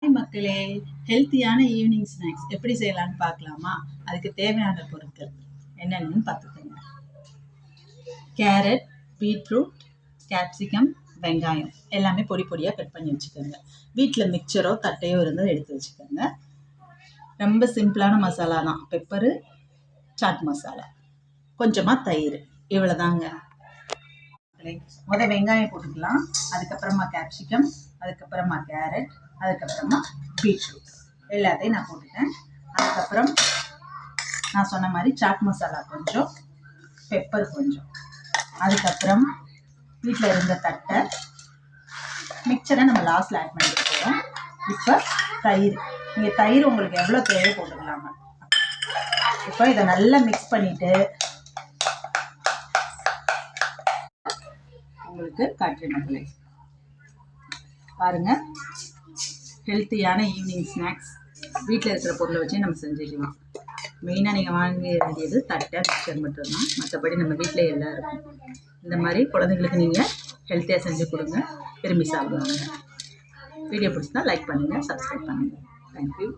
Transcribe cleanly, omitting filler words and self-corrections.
Hi மக்களே, ஹெல்த்தியான evening snacks எப்படி செய்யலாம்னு பார்க்கலாமா? அதுக்கு தேவையான பொருட்கள் என்னென்னு பார்த்துக்கோங்க. கேரட், பீட்ரூட், கேப்சிகம், வெங்காயம் எல்லாமே பொடி பொடியாக கட் பண்ணி வச்சுக்கோங்க. வீட்டில் மிக்சரோ தட்டையோ இருந்தால் எடுத்து வச்சுக்கோங்க. ரொம்ப சிம்பிளான மசாலா தான். பெப்பரு, சாட் மசாலா, கொஞ்சமாக தயிர், இவ்வளோதாங்க. வெங்காயம் போட்டுக்கலாம், அதுக்கப்புறமா கேப்சிகம், அதுக்கப்புறமா கேரட், அதுக்கப்புறமா பீட்ரூட் எல்லாத்தையும் நான் போட்டுட்டேன். அதுக்கப்புறம் நான் சொன்ன மாதிரி சாட் மசாலா கொஞ்சம், பெப்பர் கொஞ்சம், அதுக்கப்புறம் வீட்டில் இருந்த தட்டை மிக்சரை நம்ம லாஸ்ட்டில் ஆட் பண்ணிட்டு போகிறோம். இப்போ தயிர், நீங்கள் தயிர் உங்களுக்கு எவ்வளோ தேவை போட்டுக்கலாங்க. இப்போ இதை நல்லா மிக்ஸ் பண்ணிவிட்டு உங்களுக்கு காட்டுறேன் மக்களே. பாருங்கள், ஹெல்த்தியான ஈவினிங் ஸ்நாக்ஸ் வீட்டில் இருக்கிற பொருளை வச்சு நம்ம செஞ்சுக்கலாம். மெயினாக நீங்கள் வாங்க வேண்டியது தட்டை, மிக்சர் மட்டும்தான். மற்றபடி நம்ம வீட்டில் எல்லாம் இருக்கும். இந்த மாதிரி குழந்தைங்களுக்கு நீங்கள் ஹெல்த்தியாக செஞ்சு கொடுங்க, விரும்பி சாப்பிடுவாங்க. வீடியோ பிடிச்சிருந்தா லைக் பண்ணுங்கள், சப்ஸ்கிரைப் பண்ணுங்கள். தேங்க்யூ.